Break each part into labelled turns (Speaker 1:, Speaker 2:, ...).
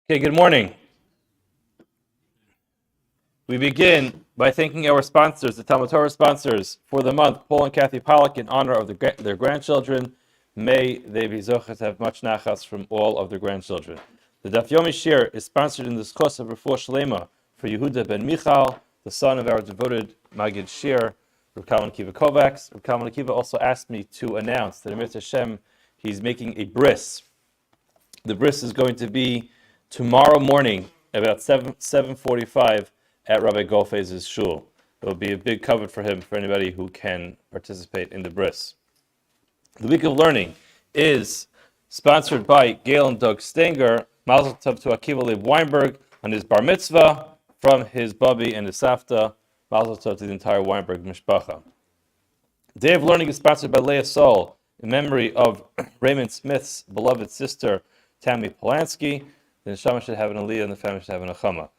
Speaker 1: Okay, good morning. We begin by thanking our sponsors, the Talmud Torah sponsors, for the month, Paul and Kathy Pollock, in honor of their grandchildren. May they be zocheh to have much nachas from all of their grandchildren. The Daf Yomi Shir is sponsored in the schos of Refuah Shlema for Yehuda ben Michal, the son of our devoted Magid Shir, Rav Kalman Akiva Kovacs. Rav Kalman Akiva also asked me to announce that Amir Hashem, he's making a bris. The bris is going to be tomorrow morning, about 7:45 at Rabbi Golfez's shul. It will be a big cover for him, for anybody who can participate in the bris. The Week of Learning is sponsored by Gail and Doug Stenger. Mazel tov to Akiva Leib Weinberg on his bar mitzvah from his bubby and his savta. Mazel tov to the entire Weinberg mishpacha. Day of Learning is sponsored by Leah Sol in memory of Raymond Smith's beloved sister, Tammy Polanski. The neshama should have an aliyah and the family should have an achama.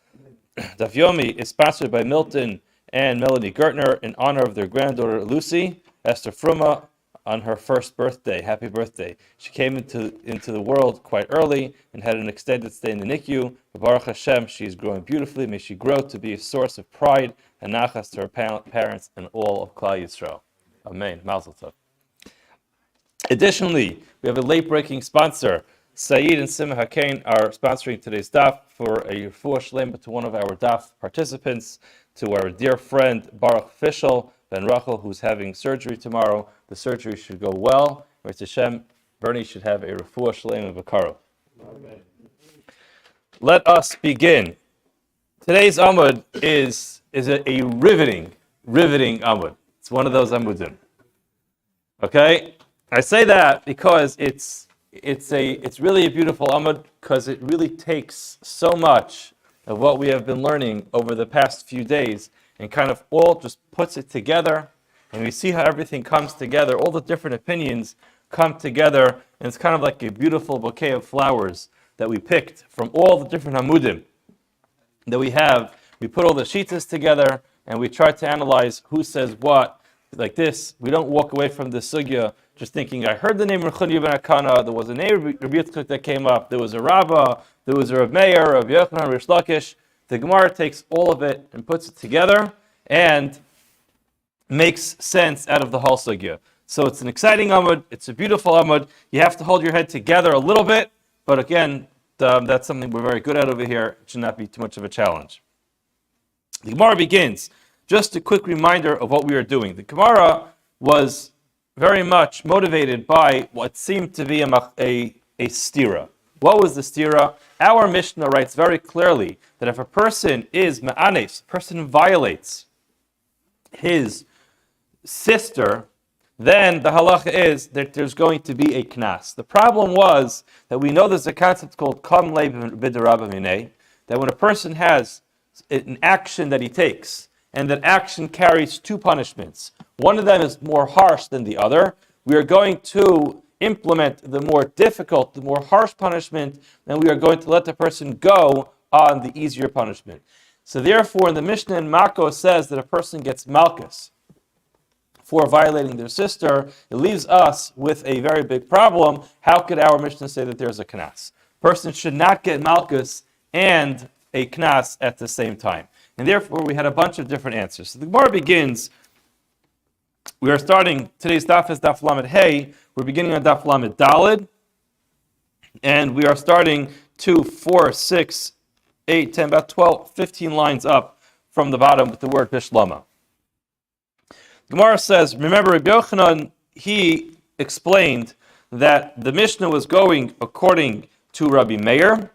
Speaker 1: Daf Yomi is sponsored by Milton and Melanie Gertner in honor of their granddaughter Lucy, Esther Fruma, on her first birthday. Happy birthday. She came into the world quite early and had an extended stay in the NICU. Baruch Hashem, she is growing beautifully. May she grow to be a source of pride and nachas to her parents and all of Klal Yisrael. Amen. Mazel tov. Additionally, we have a late-breaking sponsor. Saeed and Simha Hakain are sponsoring today's daf for a refuah shlema to one of our daf participants, to our dear friend Baruch Fischel ben Rachel, who's having surgery tomorrow. The surgery should go well. With Hashem, Bernie should have a refuah shlema b'karov. Let us begin. Today's amud is a riveting amud. It's one of those amudim. Okay, I say that because it's really a beautiful amud because it really takes so much of what we have been learning over the past few days and kind of all just puts it together, and we see how everything comes together. All the different opinions come together, and it's kind of like a beautiful bouquet of flowers that we picked from all the different amudim that we have. We put all the shitas together, and we try to analyze who says what. Like this, we don't walk away from the sugya just thinking, I heard the name Rechuni ben Akana, there was a name Rabbi Yitzchak that came up, there was a Rabbah, there was a Rav Meir, Rav Yochanan, Rish Lakish. The Gemara takes all of it and puts it together and makes sense out of the whole sugya. So it's an exciting amud, it's a beautiful amud. You have to hold your head together a little bit, but again, that's something we're very good at over here. It should not be too much of a challenge. The Gemara begins. Just a quick reminder of what we are doing. The Gemara was very much motivated by what seemed to be a stira. What was the stira? Our Mishnah writes very clearly that if a person is ma'anes, a person violates his sister, then the halacha is that there's going to be a knas. The problem was that we know there's a concept called kam leib b'derabah minei, that when a person has an action that he takes, and that action carries two punishments. One of them is more harsh than the other. We are going to implement the more difficult, the more harsh punishment, and we are going to let the person go on the easier punishment. So therefore, in the Mishnah in Mako says that a person gets malchus for violating their sister. It leaves us with a very big problem. How could our Mishnah say that there's a knas? Person should not get malchus and a knas at the same time. And therefore, we had a bunch of different answers. So the Gemara begins. We are starting, today's daf is daf lamed hey. We're beginning on daf lamed dalid. And we are starting 2, 4, 6, 8, 10, about 12, 15 lines up from the bottom with the word bishlama. Gemara says, remember Rabbi Yochanan, he explained that the Mishnah was going according to Rabbi Meir,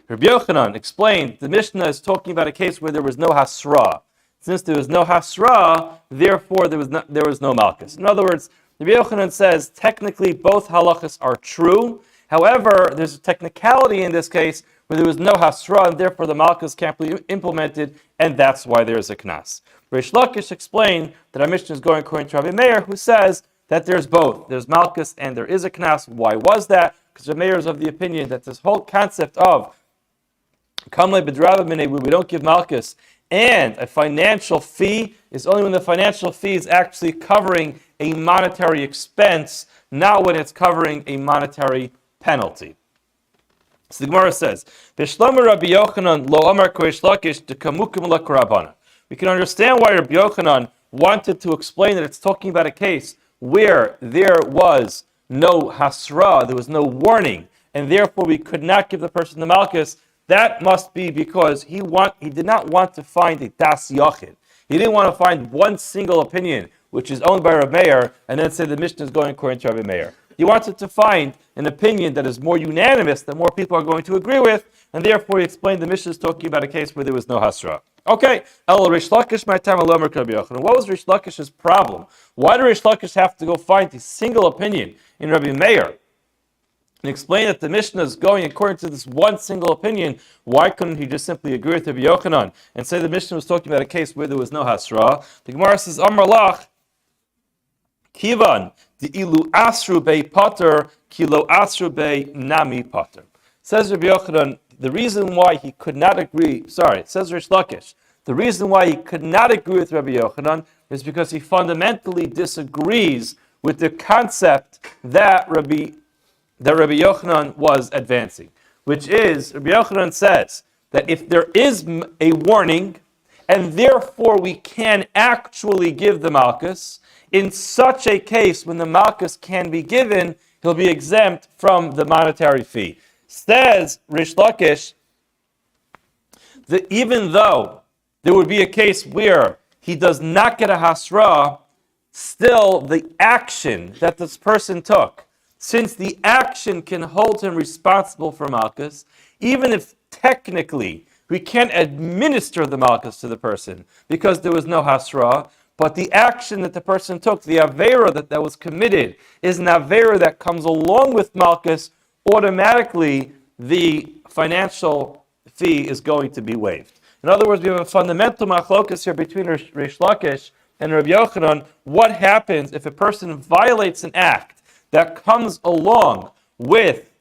Speaker 1: Rabbi Yochanan explained the Mishnah is talking about a case where there was no hasra. Since there was no hasra, therefore there was no malchus. In other words, Rabbi Yochanan says technically both halachas are true. However, there's a technicality in this case where there was no hasra, and therefore the malchus can't be implemented, and that's why there is a knas. Rish Lakish explained that our Mishnah is going according to Rabbi Meir, who says that there's both. There's malchus and there is a knas. Why was that? Because Rabbi Meir is of the opinion that this whole concept of Kamle b'drava minei, where we don't give malchus, and a financial fee is only when the financial fee is actually covering a monetary expense, not when it's covering a monetary penalty. So the Gemara says, "B'shlomo Rabbi Yochanan lo amar koresh lakish dekamukim lakarabana." We can understand why Rabbi Yochanan wanted to explain that it's talking about a case where there was no hasra, there was no warning, and therefore we could not give the person the malchus. That must be because he did not want to find a das yachid. He didn't want to find one single opinion, which is owned by Rabbi Meir, and then say the Mishnah is going according to Rabbi Meir. He wanted to find an opinion that is more unanimous, that more people are going to agree with, and therefore he explained the Mishnah is talking about a case where there was no hasra. Okay, what was Rish Lakish's problem? Why did Rish Lakish have to go find a single opinion in Rabbi Meir and explain that the Mishnah is going according to this one single opinion? Why couldn't he just simply agree with Rabbi Yochanan and say the Mishnah was talking about a case where there was no hasra? The Gemara says, Amar Lach, Kivan, the ilu asru bei pater, kilo asru bei nami pater. Says Rabbi Yochanan, the reason why he could not agree, says Rish Lakish, the reason why he could not agree with Rabbi Yochanan is because he fundamentally disagrees with the concept that Rabbi Yochanan was advancing, which is, Rabbi Yochanan says that if there is a warning, and therefore we can actually give the malchus, in such a case, when the malchus can be given, he'll be exempt from the monetary fee. Says Rish Lakish that even though there would be a case where he does not get a hasra, still the action that this person took, since the action can hold him responsible for malchus, even if technically we can't administer the malchus to the person because there was no hasra, but the action that the person took, the avera that was committed, is an avera that comes along with malchus, automatically the financial fee is going to be waived. In other words, we have a fundamental machlokas here between Rish Lakish and Rabbi Yochanan. What happens if a person violates an act that comes along with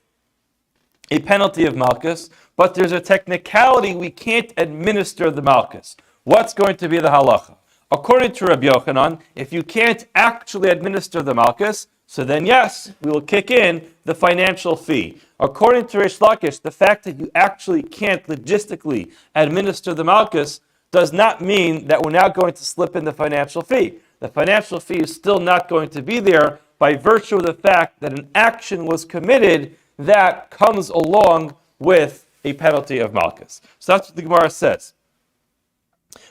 Speaker 1: a penalty of malchus, but there's a technicality we can't administer the malchus? What's going to be the halacha? According to Rabbi Yochanan, if you can't actually administer the malchus, so then yes, we will kick in the financial fee. According to Rish Lakish, the fact that you actually can't logistically administer the malchus does not mean that we're now going to slip in the financial fee. The financial fee is still not going to be there by virtue of the fact that an action was committed that comes along with a penalty of malchus. So that's what the Gemara says.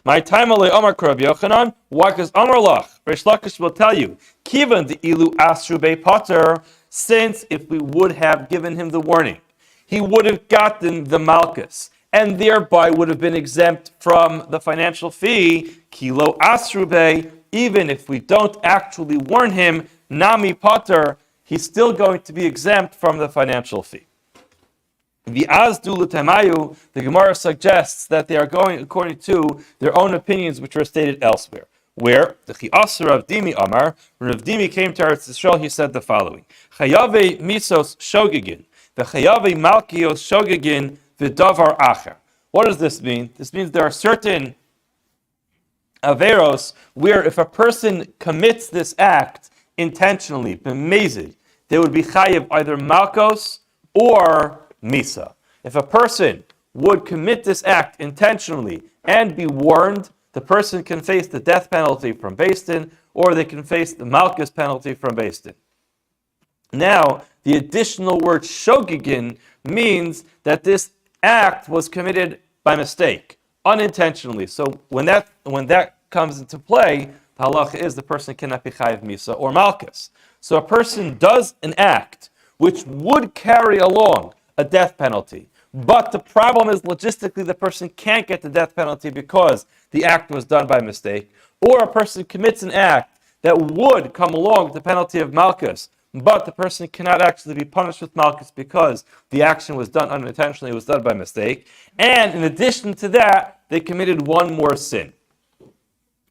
Speaker 1: My time Amar Rabbi Yochanan, why? Because Amar Lach, Rish Lakish will tell you, Kivan the ilu asru bei pater, since if we would have given him the warning, he would have gotten the malchus, and thereby would have been exempt from the financial fee, kilo asru bei, even if we don't actually warn him, nami pater, he's still going to be exempt from the financial fee. The Gemara suggests that they are going according to their own opinions, which are stated elsewhere. Where the Chiasar Rav Dimi Amar, when Rav Dimi came to Eretz Yisrael, he said the following: Chayave misos shogegin, v'chayave malkios shogegin v'davar acher. What does this mean? This means there are certain averos where if a person commits this act intentionally, b'mezid, they would be chayiv either malkos or misa. If a person would commit this act intentionally and be warned, the person can face the death penalty from Beis Din, or they can face the malchus penalty from Beis Din. Now, the additional word shogegin means that this act was committed by mistake, unintentionally. So when that comes into play, the halacha is the person cannot be chayiv misa or malchus. So a person does an act which would carry along a death penalty, but the problem is logistically the person can't get the death penalty because the act was done by mistake, or a person commits an act that would come along with the penalty of malchus, but the person cannot actually be punished with malchus because the action was done unintentionally, it was done by mistake, and in addition to that, they committed one more sin.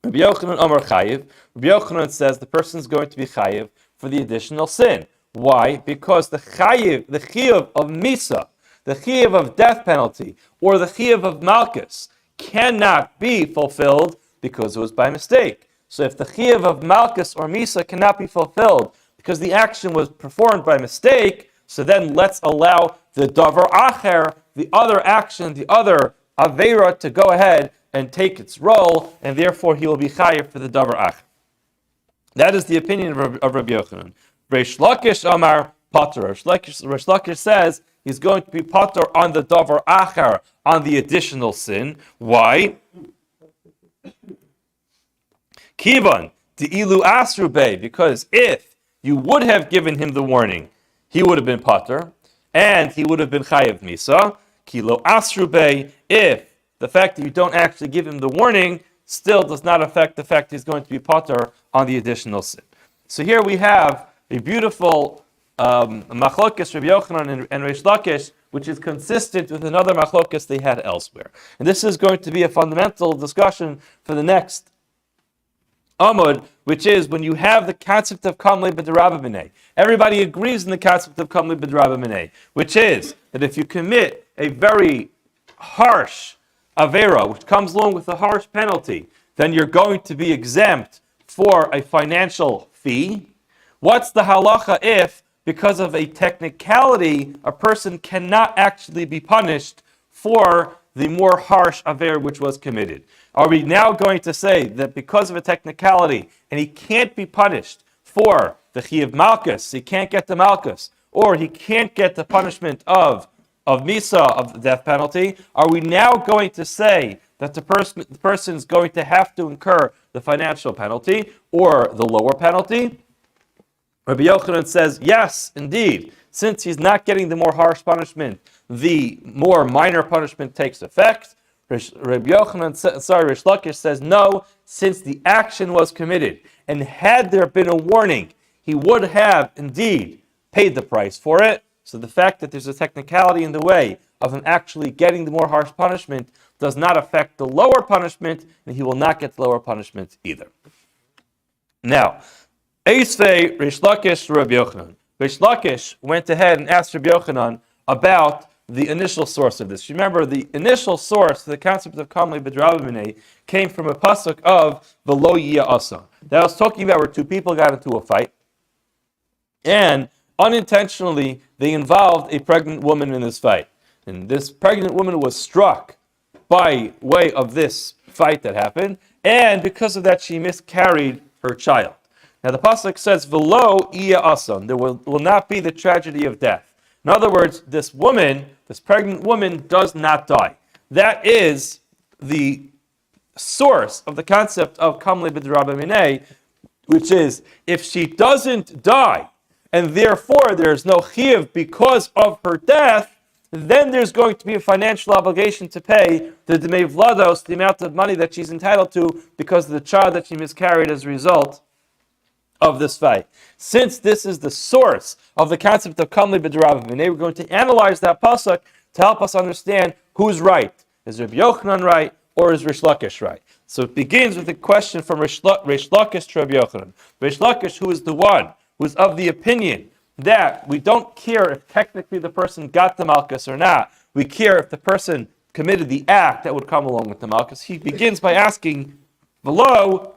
Speaker 1: Rabbi Yochanan Amar Chayiv, Rabbi Yochanan says the person is going to be chayiv for the additional sin. Why? Because the chiyuv of misa, the chiyuv of death penalty, or the chiyuv of malchus cannot be fulfilled because it was by mistake. So if the chiyuv of malchus or misa cannot be fulfilled because the action was performed by mistake, so then let's allow the davar acher, the other action, the other aveira, to go ahead and take its role, and therefore he will be chayiv for the davar acher. That is the opinion of Rabbi Yochanan. Reish Lakish Amar Pater. Reish Lakish says he's going to be Pater on the davar acher, on the additional sin. Why? Kivan the ilu asrube, because if you would have given him the warning, he would have been Pater, and he would have been chayiv misa. Kilo asrube, if the fact that you don't actually give him the warning still does not affect the fact he's going to be Pater on the additional sin. So here we have a beautiful machlokes Rabbi Yochanan and Reish Lakish, which is consistent with another machlokes they had elsewhere. And this is going to be a fundamental discussion for the next Amud, which is when you have the concept of kamle b'derabba minei. Everybody agrees in the concept of kamle b'derabba minei, which is that if you commit a very harsh avera, which comes along with a harsh penalty, then you're going to be exempt for a financial fee. What's the halacha if, because of a technicality, a person cannot actually be punished for the more harsh avera which was committed? Are we now going to say that because of a technicality, and he can't be punished for the chiyuv malchus, he can't get the malchus, or he can't get the punishment of misa, of the death penalty? Are we now going to say that the person is going to have to incur the financial penalty or the lower penalty? Rabbi Yochanan says, yes, indeed. Since he's not getting the more harsh punishment, the more minor punishment takes effect. Rabbi Yochanan, Reish Lakish says, no, since the action was committed, and had there been a warning, he would have indeed paid the price for it. So the fact that there's a technicality in the way of him actually getting the more harsh punishment does not affect the lower punishment, and he will not get the lower punishment either. Now, Eisvei Reish Lakish Rabbi Yochanan. Reish Lakish went ahead and asked Rabbi Yochanan about the initial source of this. Remember, the initial source, the concept of kamle b'derabba minei, came from a pasuk of v'lo yiyeh asa. That was talking about where two people got into a fight, and unintentionally they involved a pregnant woman in this fight. And this pregnant woman was struck by way of this fight that happened, and because of that she miscarried her child. Now the pasuk says, "V'lo iya asan." There will not be the tragedy of death. In other words, this woman, this pregnant woman, does not die. That is the source of the concept of kamle b'derabba minei, which is if she doesn't die, and therefore there's no chiyuv because of her death, then there's going to be a financial obligation to pay the dmei vlados, the amount of money that she's entitled to because of the child that she miscarried as a result of this fight. Since this is the source of the concept of kamle b'derabba minei, we're going to analyze that pasuk to help us understand who's right. Is Rabbi Yochanan right, or is Reish Lakish right? So it begins with a question from Reish Lakish to Rabbi Yochanan. Reish Lakish, who is the one who is of the opinion that we don't care if technically the person got the malchus or not. We care if the person committed the act that would come along with the malchus. He begins by asking, "V'lo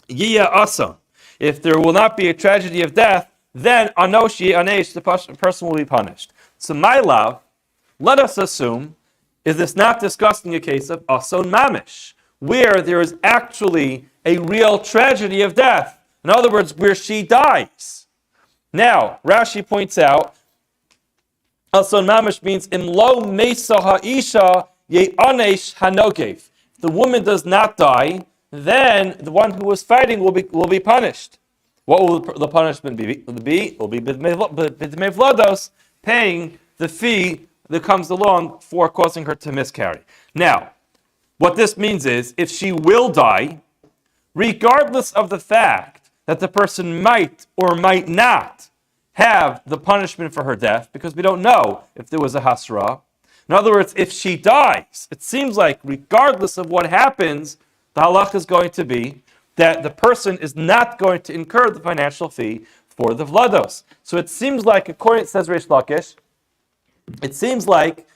Speaker 1: yiyeh asa." If there will not be a tragedy of death, then anoshi anesh, the person will be punished. So my love, let us assume, is this not discussing a case of ason mamish, where there is actually a real tragedy of death? In other words, where she dies. Now, Rashi points out, ason mamish means imlo mesa ha'isha ye'anesh hanogev. If the woman does not die, then the one who was fighting will be punished. What will the punishment be? It will be b'dmei vlados, paying the fee that comes along for causing her to miscarry. Now, what this means is, if she will die, regardless of the fact that the person might or might not have the punishment for her death, because we don't know if there was a hasra. In other words, if she dies, it seems like regardless of what happens, the halach is going to be that the person is not going to incur the financial fee for the vlados. So it seems like, according to says Reish Lakish, it seems like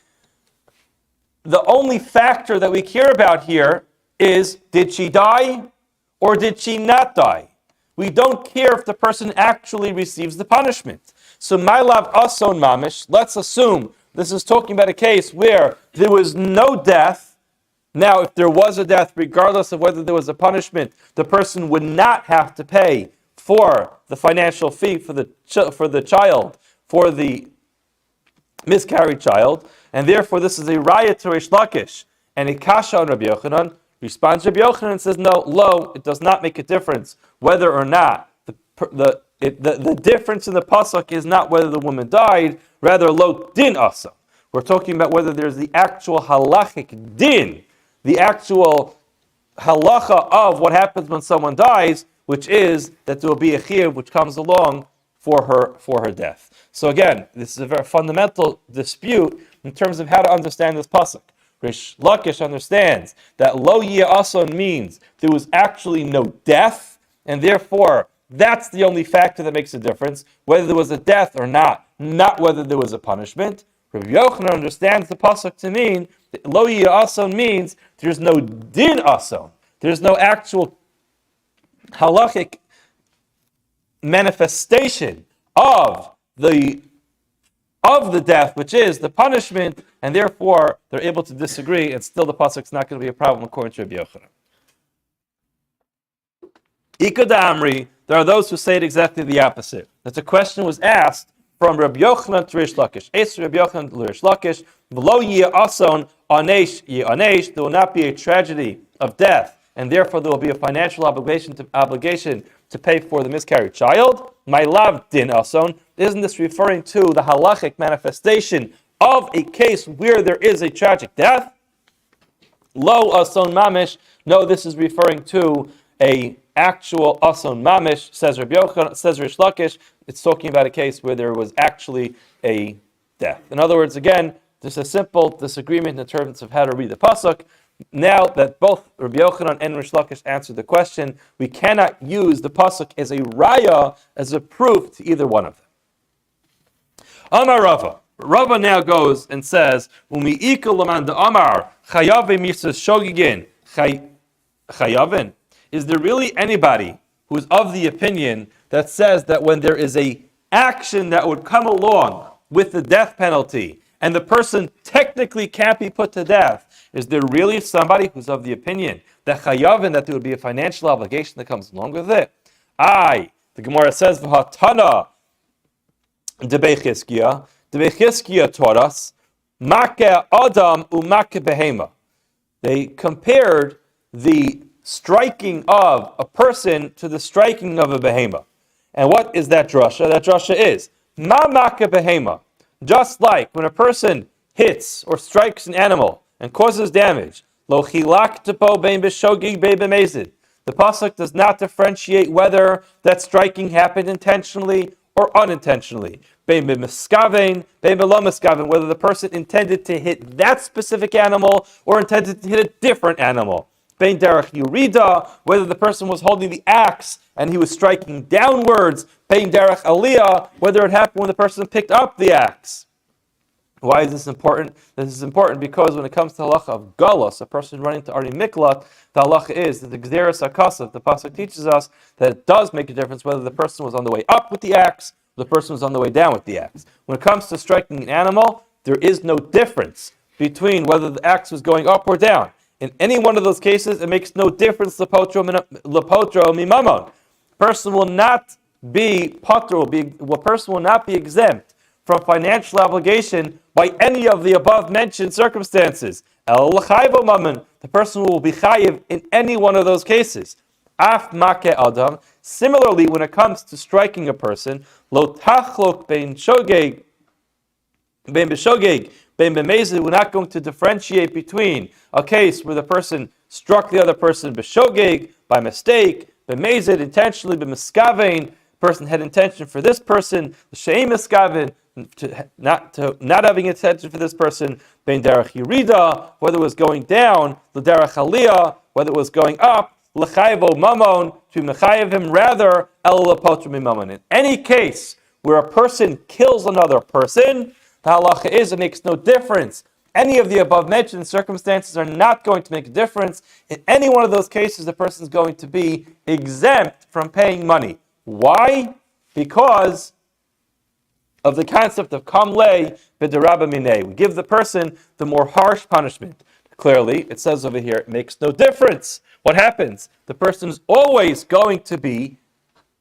Speaker 1: the only factor that we care about here is, did she die or did she not die? We don't care if the person actually receives the punishment. So my love ason mamish, let's assume this is talking about a case where there was no death. Now, if there was a death, regardless of whether there was a punishment, the person would not have to pay for the financial fee for the child, for the miscarried child, and therefore this is a raya to Reish Lakish and a kasha on Rabbi Yochanan. Responds Rabbi Yochanan and says, no, it does not make a difference whether or not the difference in the pasuk is not whether the woman died, rather lo din asa. We're talking about whether there's the actual halachic din, the actual halacha of what happens when someone dies, which is that there will be a chiyuv which comes along for her death. So again, this is a very fundamental dispute in terms of how to understand this pasuk. Rish Lakish understands that lo yeh ason means there was actually no death, and therefore that's the only factor that makes a difference, whether there was a death or not whether there was a punishment. Rabbi Yochanan understands the pasuk to mean that lo yeh ason means there's no din ason, there's no actual halachic manifestation of the death, which is the punishment, and therefore they're able to disagree, and still the pasuk's not going to be a problem according to Rabbi Yochanan. Ikad Amri, there are those who say it exactly the opposite. That the question was asked from Rabbi Yochanan to Rish Lakish. Eitz Rabbi Yochanan to Rish Lakish, v'lo yeh ason anesh yeh anesh, there will not be a tragedy of death, and therefore there will be a financial obligation to pay for the miscarried child. My love din ason, isn't this referring to the halachic manifestation of a case where there is a tragic death? Lo ason mamish, no, this is referring to a actual ason mamish, says Rabbi Yochanan, says Rish Lakish. It's talking about a case where there was actually a death. In other words, again, there's a simple disagreement in terms of how to read the pasuk. Now that both Rabbi Yochanan and Rish Lakish answered the question, we cannot use the pasuk as a raya, as a proof to either one of them. Amar Rava. Rava now goes and says, "Umi ikal laman de Amar chayave misas shogigin chayavin." Is there really anybody who is of the opinion that says that when there is a action that would come along with the death penalty and the person technically can't be put to death, is there really somebody who's of the opinion that chayavin, that there would be a financial obligation that comes along with it? The Gemara says, "V'hatana de Bechizkiya taught us, make adam umake behema." They compared the striking of a person to the striking of a behema. And what is that drasha? That drasha is, ma make behema. Just like when a person hits or strikes an animal and causes damage, lo chilak tepo bein b'shogig bein b'mezid. The pasuk does not differentiate whether that striking happened intentionally or unintentionally. Bein b'miskavein, bein b'lo miskavein, whether the person intended to hit that specific animal or intended to hit a different animal. Bein derech yurida, whether the person was holding the axe and he was striking downwards. Bein derech aliyah, whether it happened when the person picked up the axe. Why is this important? This is important because when it comes to halacha of galus, a person running to Aryeh Miklat, the halacha is that the gzeras hakasav, the pasuk teaches us that it does make a difference whether the person was on the way up with the axe, or the person was on the way down with the axe. When it comes to striking an animal, there is no difference between whether the axe was going up or down. In any one of those cases, it makes no difference. Lepotro mimamon. Person will not be person will not be exempt from financial obligation by any of the above mentioned circumstances. El l'chayvo mammon. The person will be chayiv in any one of those cases. Af make adam. Similarly, when it comes to striking a person, lo tachlok bein shogeg bein b'shogeg bein b'mezid, we're not going to differentiate between a case where the person struck the other person b'shogeg, by mistake, b'mezid, intentionally, b'miskavein, person had intention for this person, she'ein miskavein, not having intention for this person, bein derech yirida, whether it was going down, l'derech aliyah, whether it was going up, l'chayvo mamon, to mechayev him rather, el l'potru mimamon. In any case where a person kills another person, the halacha is, it makes no difference Any of the above mentioned circumstances are not going to make a difference. In any one of those cases, the person is going to be exempt from paying money. Why? Because of the concept of kamlei b'derabba minei. We give the person the more harsh punishment. Clearly, it says over here, it makes no difference. What happens? The person is always going to be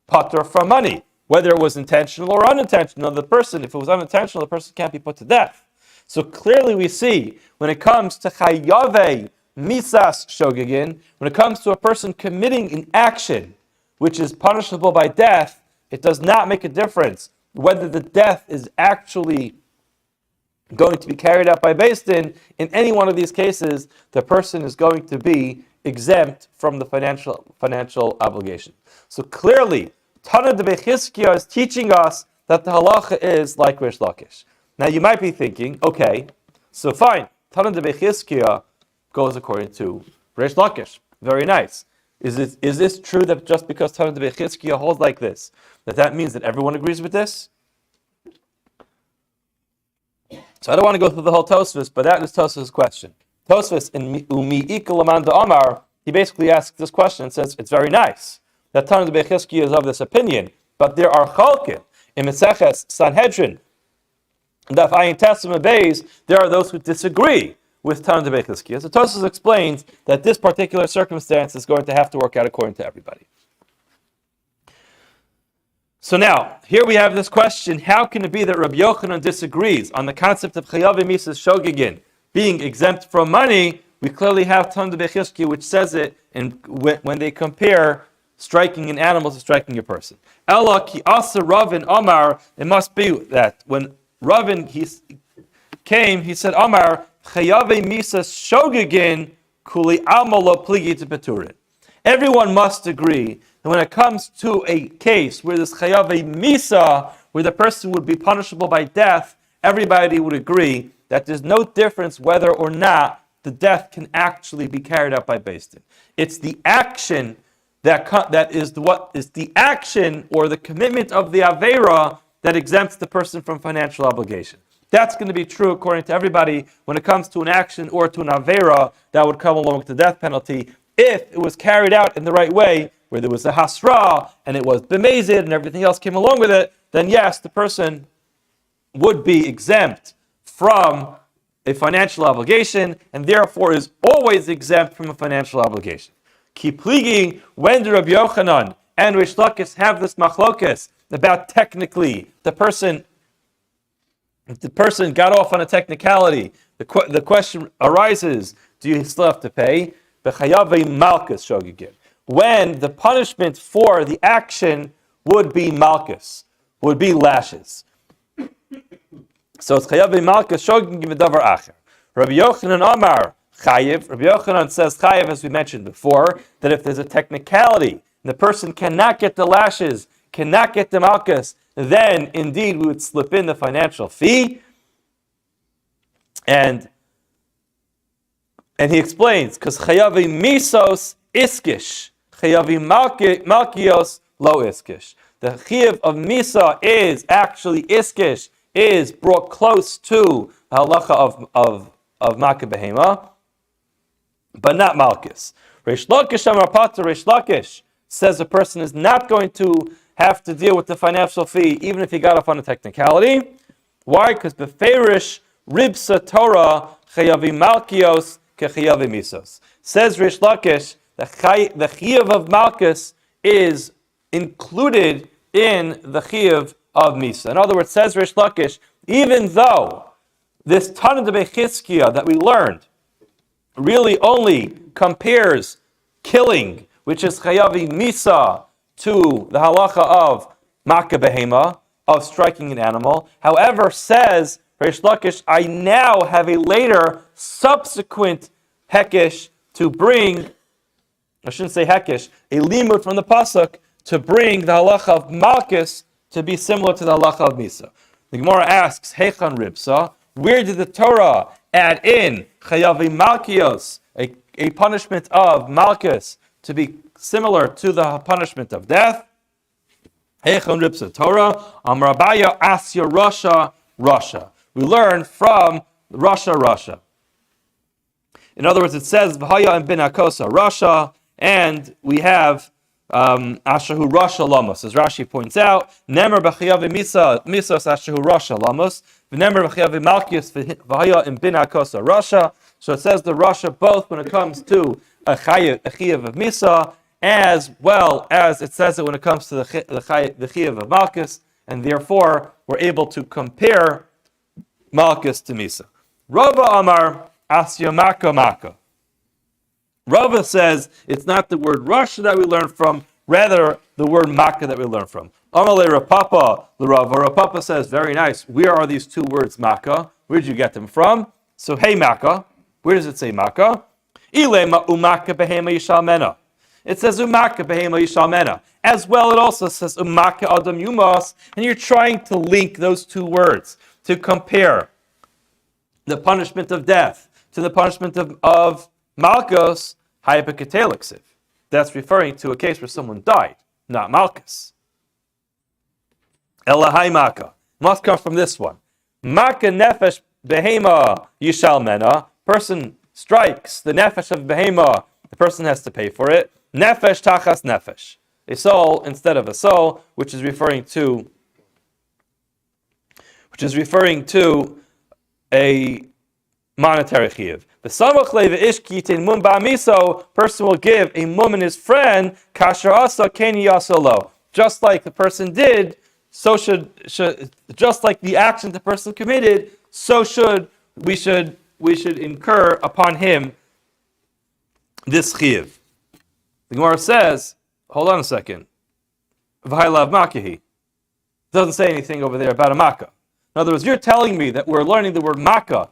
Speaker 1: patur from money, whether it was intentional or unintentional. The person, if it was unintentional, the person can't be put to death. So clearly we see, when it comes to chayave misas shogegin, when it comes to a person committing an action which is punishable by death, it does not make a difference whether the death is actually going to be carried out by Beis Din. In any one of these cases, the person is going to be exempt from the financial obligation. So clearly, Tana de Bechizkiah is teaching us that the halacha is like Rish Lakish. Now you might be thinking, okay, so fine, Tana de Bechizkiah goes according to Rish Lakish. Very nice. Is this true that just because Tana de Bechizkiah holds like this, that means that everyone agrees with this? So I don't want to go through the whole Tosfos, but that is Tosfos' question. Tosfos in Umi Ikalaman de Amar, he basically asks this question and says, it's very nice that Tana de Bechizkiah is of this opinion, but there are chalkim in Meseches Sanhedrin, Daf Ayin Testament Beis, there are those who disagree with Tana de Bechizkiah. So Tosfos explains that this particular circumstance is going to have to work out according to everybody. So now, here we have this question, how can it be that Rabbi Yochanan disagrees on the concept of Chayav Misas Shogegin being exempt from money? We clearly have Tana de Bechizkiah which says it when they compare striking an animal to striking a person. Ella ki asa Ravin Amar, it must be that when Ravin came, he said, Amar, Chayav Misas Shogegin kuli amalo pligi to peturin. Everyone must agree that when it comes to a case where this chayav misa, where the person would be punishable by death, everybody would agree that there's no difference whether or not the death can actually be carried out by Beis Din. It's the action that is the action or the commitment of the avera that exempts the person from financial obligation. That's going to be true according to everybody when it comes to an action or to an avera that would come along with the death penalty. If it was carried out in the right way, where there was a hasra, and it was bemazed, and everything else came along with it, then yes, the person would be exempt from a financial obligation, and therefore is always exempt from a financial obligation. Keep pleading when the Rabbi Yochanan and Rish Lakish have this machlokes about technically the person got off on a technicality. The question arises, do you still have to pay? When the punishment for the action would be malchus, would be lashes. So it's chayav malchus shogin givedavar acher. Rabbi Yochanan Amar chayiv. Rabbi Yochanan says chayiv, as we mentioned before, that if there's a technicality, the person cannot get the lashes, cannot get the malchus, then indeed we would slip in the financial fee. And he explains, because chayavi misos iskish, chayavi malkios lo iskish. The chayav of misa is actually iskish, is brought close to the halacha of makeh behema, but not malchus. Rish Lakish Amar Pater, Rish Lakish says a person is not going to have to deal with the financial fee, even if he got off on a technicality. Why? Because beferish ribsa Torah chayavi malkios kechayavi misos. Says Rish Lakish, the chayav of malchus is included in the chayav of misa. In other words, says Rish Lakish, even though this Tana de Bechizkiah that we learned really only compares killing, which is chayavi misa, to the halacha of makeh behema, of striking an animal. However, says Rish Lakish, I now have a later, subsequent hekesh to bring, I shouldn't say hekesh, a limud from the pasuk to bring the halacha of malchus to be similar to the halacha of misa. The Gemara asks, Heichan ribsa, where did the Torah add in chayavi malkios, a punishment of malchus, to be similar to the punishment of death? Heichan ribsa Torah, Amar Abaya asya Rasha. We learn from Rasha. In other words, it says V'haya and bin Akosa Rasha, and we have Ashahu Rasha Lamos, as Rashi points out. Nemer b'chayav misos Ashahu Rasha Lamos. V'nemer b'chayav Malkius V'haya and bin Akosa Rasha. So it says the Rasha both when it comes to a chayav of Misa, as well as it says it when it comes to the chayav of Malkus, and therefore we're able to compare Malkus to Misa. Rava Amar Asya Maka Maka. Rava says it's not the word Rasha that we learn from, rather the word Maka that we learn from. Amale Rapapa, the Rava. Rapapa says, very nice. Where are these two words Maka? Where did you get them from? So, hey Maka. Where does it say Maka? Ilema Umaka Behema Yishalmena. It says Umaka Behema Yishalmena. As well, it also says Umaka Adam Yumas, and you're trying to link those two words to compare the punishment of death to the punishment of Malchus, Hypokatelixiv. That's referring to a case where someone died, not Malchus. Elahai Maka. Must come from this one. Maka Nefesh Behema Yishalmena. Person strikes the Nefesh of Behema, the person has to pay for it. Nefesh Tachas Nefesh. A soul instead of a soul, which is referring to a monetary chiyuv. The samach leva ish kitin mum ba'miso, person will give a mum and his friend kasher asa keni yasolo. Just like the person did, so should just like the action the person committed, so we should incur upon him this chiyuv. The Gemara says, hold on a second. V'hailav makahi. Doesn't say anything over there about a makkah. In other words, you're telling me that we're learning the word makkah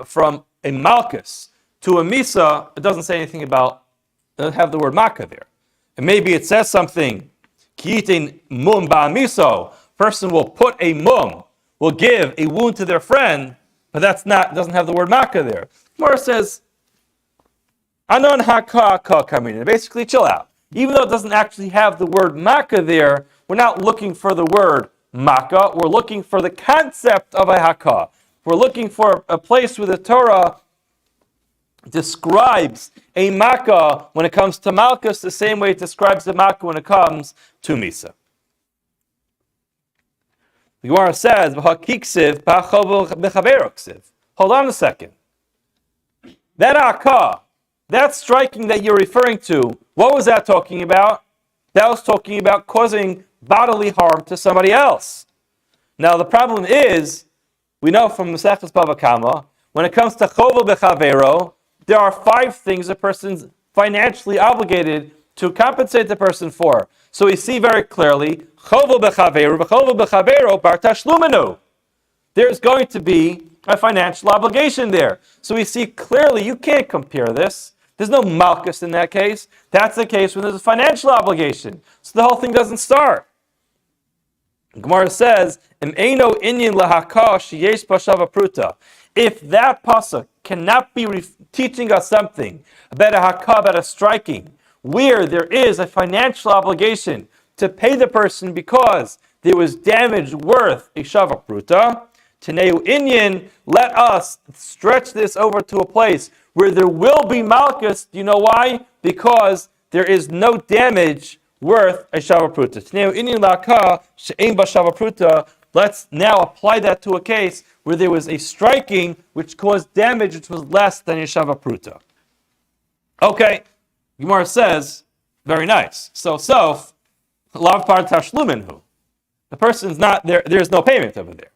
Speaker 1: from a malchus to a misa. It doesn't say anything about, it doesn't have the word makkah there. And maybe it says something, ki'itin mum ba'miso, person will put a mum, will give a wound to their friend, but doesn't have the word makkah there. Gemara says, anon haka kamina. Basically, chill out. Even though it doesn't actually have the word makkah there, we're not looking for the word makkah, we're looking for the concept of a haka. We're looking for a place where the Torah describes a makkah when it comes to Malchus the same way it describes the makkah when it comes to Misa. The Gemara says, hold on a second. That haka, that striking that you're referring to, what was that talking about? That was talking about causing bodily harm to somebody else. Now the problem is, we know from Maseches Bava Kama, when it comes to chovel bechavero, there are 5 things a person's financially obligated to compensate the person for. So we see very clearly, chovel bechavero bar tashlumenu. There's going to be a financial obligation there. So we see clearly you can't compare this. There's no malchus in that case. That's the case when there's a financial obligation. So the whole thing doesn't start. Gemara says, if that pasuk cannot be teaching us something about a haka, about a striking, where there is a financial obligation to pay the person because there was damage worth a shava pruta, Teneu inyan, let us stretch this over to a place where there will be malchus. Do you know why? Because there is no damage worth a shava pruta. Teneu inyan laka she'ein ba shava pruta. Let's now apply that to a case where there was a striking which caused damage which was less than a shava pruta. Okay, Gemara says, very nice. So lav par tashluminhu. The person's not there. There's no payment over there.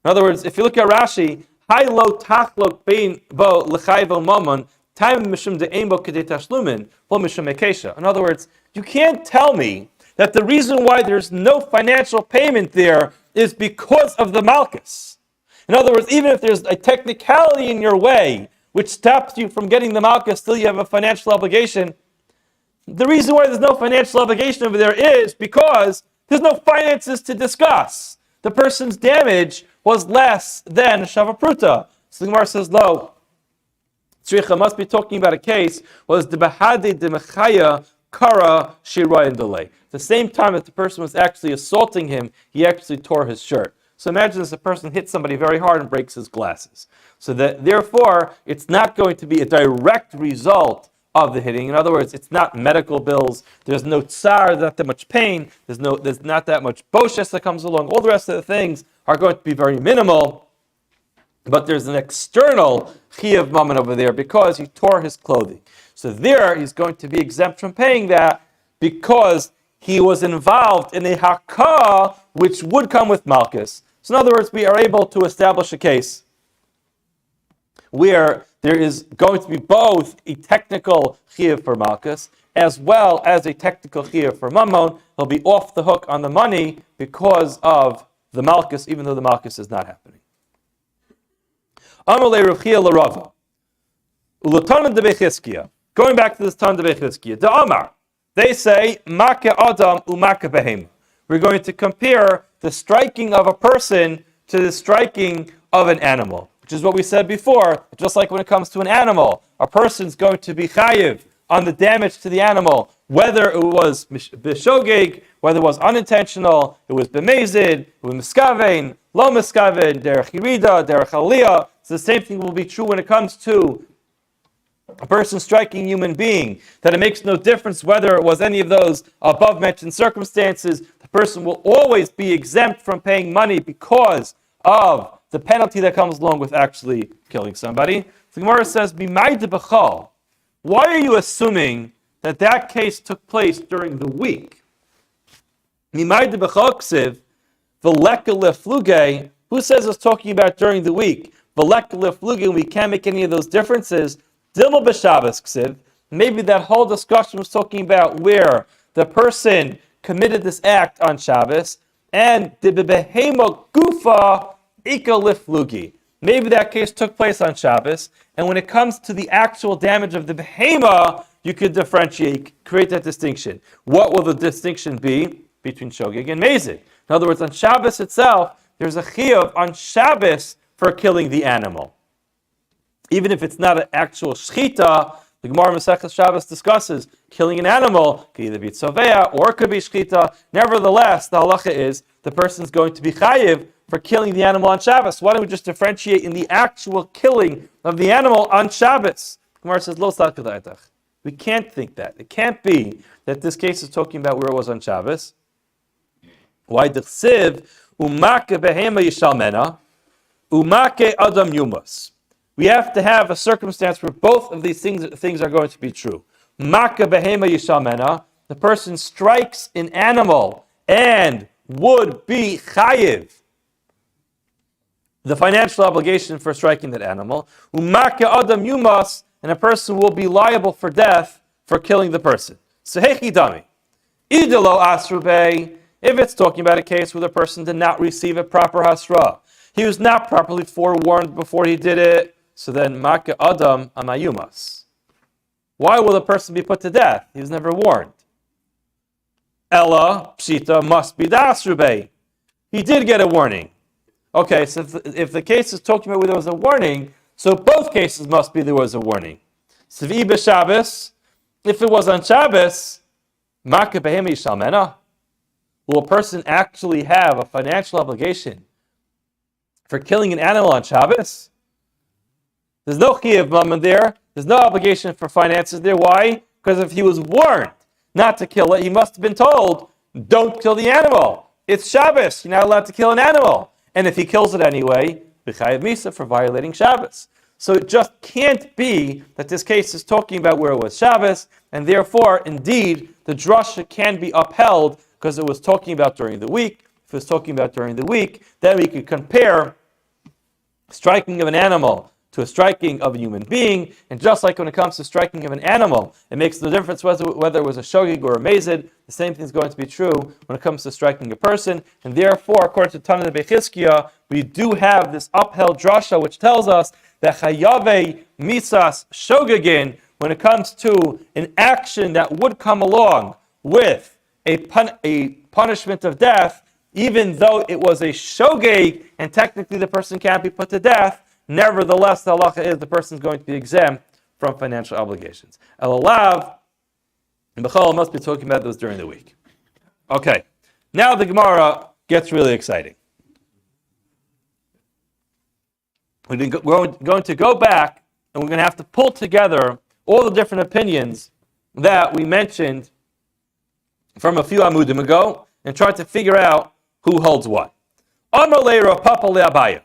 Speaker 1: In other words, if you look at Rashi, Hai lo tachlok bein bo l'chayvo momon time mishum de'ein bo kedei tashlumin lo mishum ekesha. In other words, you can't tell me that the reason why there's no financial payment there is because of the malchus. In other words, even if there's a technicality in your way which stops you from getting the malchus, still you have a financial obligation. The reason why there's no financial obligation over there is because there's no finances to discuss. The person's damage was less than shava pruta. So the Gemara says, lo, tzricha must be talking about a case was the bahadi de mechaya kara shiroy and delay. The same time that the person was actually assaulting him, he actually tore his shirt. So imagine this: a person hits somebody very hard and breaks his glasses. So that therefore, it's not going to be a direct result of the hitting. In other words, it's not medical bills. There's no tsar, not that much pain. There's not that much boshes that comes along. All the rest of the things are going to be very minimal. But there's an external chiyuv mammon over there because he tore his clothing. So there, he's going to be exempt from paying that because he was involved in a hakah which would come with malchus. So in other words, we are able to establish a case where there is going to be both a technical chiyuv for malchus as well as a technical chiyuv for mammon. He'll be off the hook on the money because of the malchus, even though the malchus is not happening. Amalei Rav Chia l'Rava. Ulatanan de Bechizkiya. Going back to this Tan de Bechizkiya. The Amar. They say, Make Adam u'Make Behema. We're going to compare the striking of a person to the striking of an animal, which is what we said before. Just like when it comes to an animal, a person's going to be chayiv on the damage to the animal, whether it was b'shogeg, whether it was unintentional, it was b'mezid, it was miskaven, lo miskaven, derech yirida, derech aliyah. So the same thing will be true when it comes to a person striking a human being, that it makes no difference whether it was any of those above mentioned circumstances. The person will always be exempt from paying money because of the penalty that comes along with actually killing somebody. The Gemara says, "B'mayde b'chal." Why are you assuming that that case took place during the week? B'mayde b'chal ksiv v'leka lefluge. Who says it's talking about during the week? V'leka lefluge. We can't make any of those differences. Dilma b'Shabbos ksiv. Maybe that whole discussion was talking about where the person committed this act on Shabbos, and the behema gufa ika liflugi. Maybe that case took place on Shabbos, and when it comes to the actual damage of the behema, you could differentiate, create that distinction. What will the distinction be between shogeg and mezid? In other words, on Shabbos itself, there's a chiyuv on Shabbos for killing the animal. Even if it's not an actual shchita, the Gemara Masechtas Shabbos discusses killing an animal could either be tzovea or it could be shchita. Nevertheless, the halacha is the person's going to be chayiv for killing the animal on Shabbos. Why don't we just differentiate in the actual killing of the animal on Shabbos? The Gemara says, Lo tzadka. We can't think that. It can't be that this case is talking about where it was on Shabbos. Why? D'chsiv umake behema yishalmena umake adam yumas. We have to have a circumstance where both of these things are going to be true. Maka behema yishalmena, the person strikes an animal and would be chayiv, the financial obligation for striking that animal. Umaka adam yumas, and a person will be liable for death for killing the person. So hechi dami, idelo asrubei. If it's talking about a case where the person did not receive a proper hasra, he was not properly forewarned before he did it. So then, Maka Adam Amayumas. Why will the person be put to death? He was never warned. Ella Pshita must be Dasrube. He did get a warning. Okay, so if the case is talking about where there was a warning, so both cases must be there was a warning. Svi b'Shabbos, if it was on Shabbos, Maka Behemi Shalmena, will a person actually have a financial obligation for killing an animal on Shabbos? There's no chiyuv mammon there. There's no obligation for finances there. Why? Because if he was warned not to kill it, he must have been told, don't kill the animal. It's Shabbos. You're not allowed to kill an animal. And if he kills it anyway, b'chayiv misa for violating Shabbos. So it just can't be that this case is talking about where it was Shabbos, and therefore, indeed, the drasha can be upheld because it was talking about during the week. If it was talking about during the week, then we could compare striking of an animal to a striking of a human being, and just like when it comes to striking of an animal, it makes no difference whether it was a shogeg or a mezid. The same thing is going to be true when it comes to striking a person, and therefore, according to Tana Bechizkiya, we do have this upheld drasha which tells us that chayave misas shogegin, when it comes to an action that would come along with a punishment of death, even though it was a shogeg and technically the person can't be put to death, nevertheless, the halacha is the person is going to be exempt from financial obligations. El-Alav, and Bechal must be talking about those during the week. Okay, now the Gemara gets really exciting. We're going to go back and we're going to have to pull together all the different opinions that we mentioned from a few Amudim ago and try to figure out who holds what. Amar le Rav Papa le Abaya.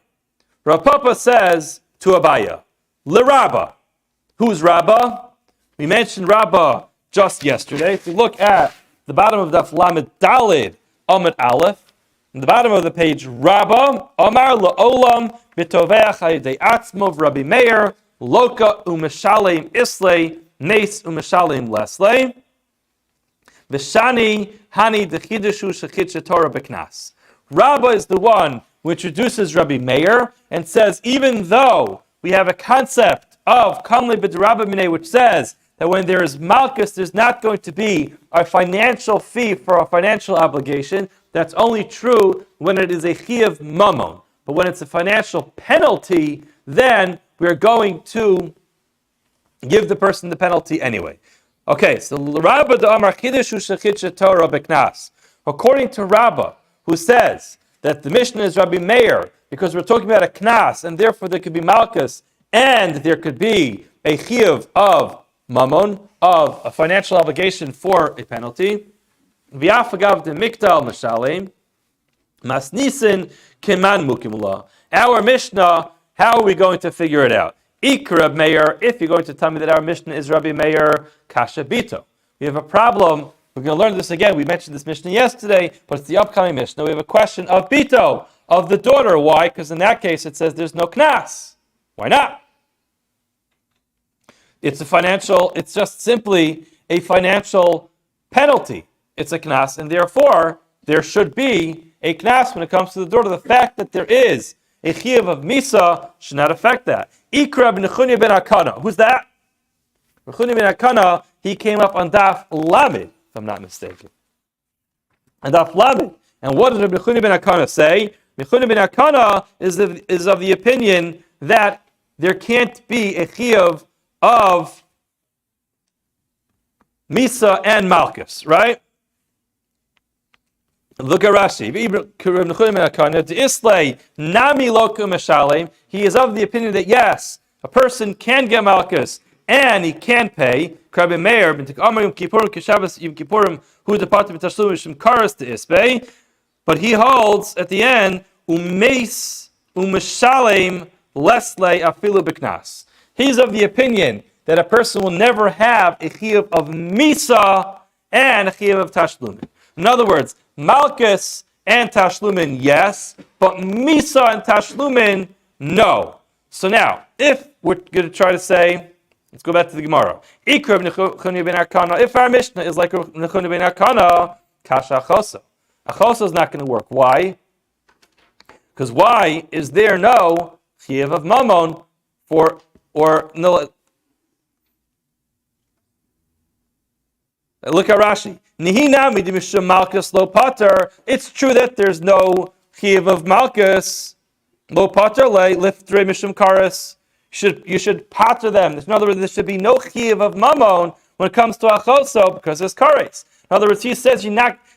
Speaker 1: Rav Papa says to Abaya, Le Rabba. Who's Rabba? We mentioned Rabba just yesterday. If you look at the bottom of Daf Lamed Dalid Amud Aleph, in the bottom of the page, Rabba, Amar La'olam, Bitoveach Hayidei Atzmov, Rabbi Meir, Loka Umeshalem Islay, Nes Umeshalem Leslay, Vishani Hani Dechidushu Shechit Torah Beknas. Rabba is the one who introduces Rabbi Meir and says, even though we have a concept of Kamle B'Drabba Minei, which says that when there is Malchus, there's not going to be a financial fee for a financial obligation. That's only true when it is a chiyuv mamon. But when it's a financial penalty, then we're going to give the person the penalty anyway. Okay, so Rabba da Amar Chidushu Shechit Torah Beknas. According to Rabba, who says that the Mishnah is Rabbi Meir, because we're talking about a knas, and therefore there could be malchus, and there could be a chiyuv of mamon, of a financial obligation for a penalty. V'afagav de mikdal mashalim, masnisin keman mukimula. Our Mishnah, how are we going to figure it out? Ikra Meir, if you're going to tell me that our Mishnah is Rabbi Meir, kasha bito. We have a problem. We're going to learn this again. We mentioned this Mishnah yesterday, but it's the upcoming Mishnah. We have a question of bito, of the daughter. Why? Because in that case it says there's no knas. Why not? It's just simply a financial penalty. It's a knas, and therefore there should be a knas when it comes to the daughter. The fact that there is a chiyuv of misa should not affect that. Ikra b'nechunya ben Akana. Who's that? Nechunya ben Akana, he came up on Daf Lamed, if I'm not mistaken. On Daf Lamed. And what does Nechunya ben Akana say? Nechunya ben Akana is of the opinion that there can't be a chiyuv of misa and malchus, right? Look at Rashi. He is of the opinion that yes, a person can get malchus and he can pay. But he holds at the end He's of the opinion that a person will never have a chiyuv of misa and a chiyuv of tashlumin. In other words, malchus and tashlumin, yes, but misa and tashlumin, no. So now, if we're going to try to say, let's go back to the Gemara. If our Mishnah is like Nechunya ben Akana, kasha achosa. Achosa is not going to work. Why? Because why is there no chiyuv of mamon or no? Look at Rashi. It's true that there's no chiyuv of malchus. Lo pater le liftre mishum kares. You should pater them. In other words, there should be no chiyuv of mamon when it comes to achoso because there's kares. In other words, he says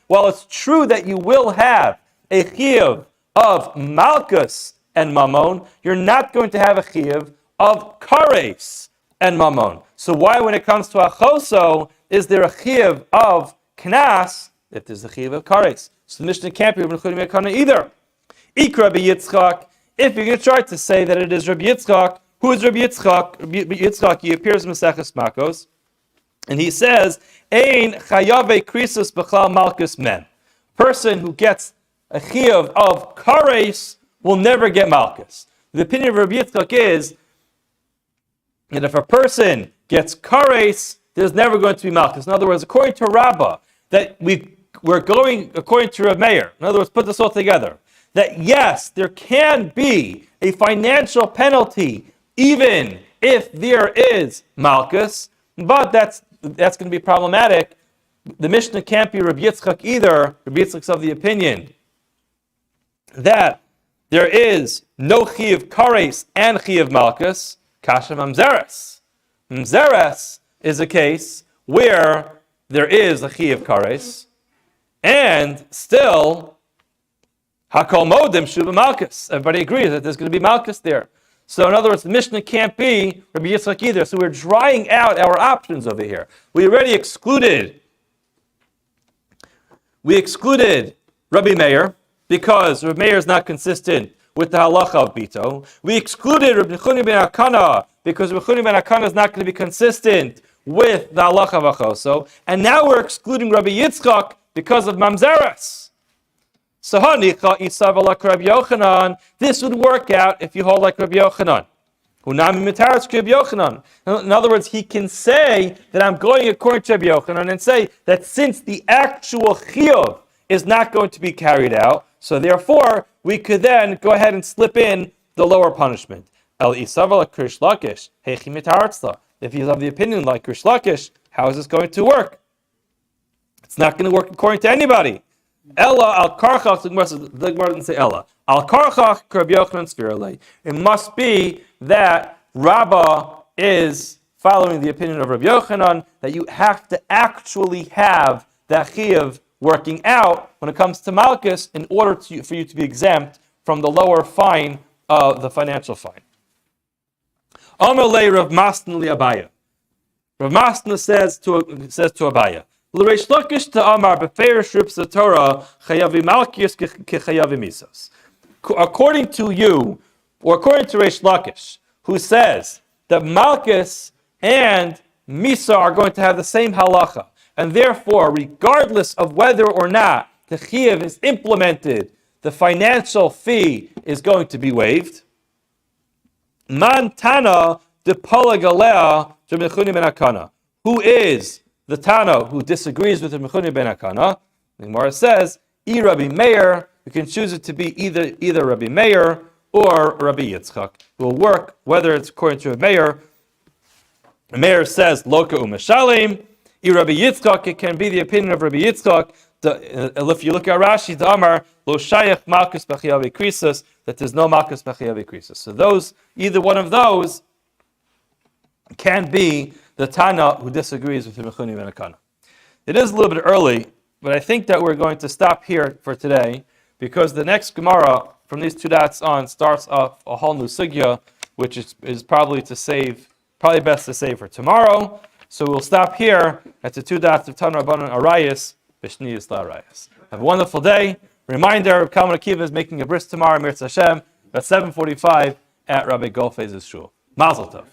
Speaker 1: while it's true that you will have a chiyuv of malchus and mamon, you're not going to have a chiyuv of kares and mamon. So why, when it comes to achoso, is there a chiyuv of knas if there's a chiyuv of kares? So the Mishnah can't be Rabbi Nechunya ben Akana either. Ik Rabbi Yitzchak. If you're going to try to say that it is Rabbi Yitzchak, who is Rabbi Yitzchak? Rabbi Yitzchak, he appears in Maseches Makos, and he says, Ein chayave krisus b'chlal malchus men. Person who gets a chiyuv of kares will never get malchus. The opinion of Rabbi Yitzchak is that if a person gets kares, there's never going to be malchus. In other words, according to Rabbah, that we're going according to Rav Meir. In other words, put this all together. That yes, there can be a financial penalty even if there is malchus, but that's going to be problematic. The Mishnah can't be Rabbi Yitzchak either. Rabbi Yitzchak's of the opinion that there is no chiyuv kares and chiyuv malchus. Kasha mamzeres. Mamzeres is a case where there is a chiyuv kares, and still hakol modim shuba malchus. Everybody agrees that there's going to be malchus there. So in other words, the Mishnah can't be Rabbi Yitzchak either. So we're drying out our options over here. We already excluded Rabbi Meir because Rabbi Meir is not consistent with the halacha of Bito. We excluded Rabbi Chuni ben Akana because Rabbi Chuni ben Akana is not going to be consistent with the halacha of Achoso. And now we're excluding Rabbi Yitzchak because of Mamzeres. So this would work out if you hold like Rabbi Yochanan. In other words, he can say that I'm going according to Rabbi Yochanan and say that since the actual chiyuv is not going to be carried out, so therefore we could then go ahead and slip in the lower punishment. If he's of the opinion like Krish Lakish, how is this going to work? It's not going to work according to anybody. Ella al karchach, the Gemara doesn't say Ella. Al karchach Rabbi Yochanan svirale. It must be that Rabbah is following the opinion of Rabbi Yochanan that you have to actually have that chiyuv working out when it comes to Malchus in order for you to be exempt from the lower fine of the financial fine. Amalei Rav Masna li Abaya. Rav Masna says to Abaya, L'reish Lakish ta'amar beferish rips Torah chayavi Malchus kechayavi misos. According to you, or according to Reish Lakish, who says that Malchus and Misa are going to have the same halacha, and therefore, regardless of whether or not the chiyuv is implemented, the financial fee is going to be waived. Man Tana de Palagalea to Mechuni ben Akana. Who is the Tana who disagrees with the Mechuni ben Akana? The Gemara says, I Rabbi Meir. You can choose it to be either Rabbi Meir or Rabbi Yitzchak. It will work whether it's according to Rabbi Meir. Meir says, Loka u'mashalim. I Rabbi Yitzchak, it can be the opinion of Rabbi Yitzchak. If you look at Rashi, the Amar, Lo shayach malchus b'chiyavi krisus, that there's no malchus b'chiyavi krisus. So either one of those can be the Tana who disagrees with the Mechuni ben Akana. It is a little bit early, but I think that we're going to stop here for today because the next Gemara from these two dots on starts off a whole new sugya, which is probably best to save for tomorrow. So we'll stop here at the two dots of Tana Rabbanan Arayis, B'shniyus La'arayis. Have a wonderful day. Reminder, Kalman Akiva is making a bris tomorrow, Mirz Hashem, at 7:45 at Rabbi Golfez's shul. Mazel tov.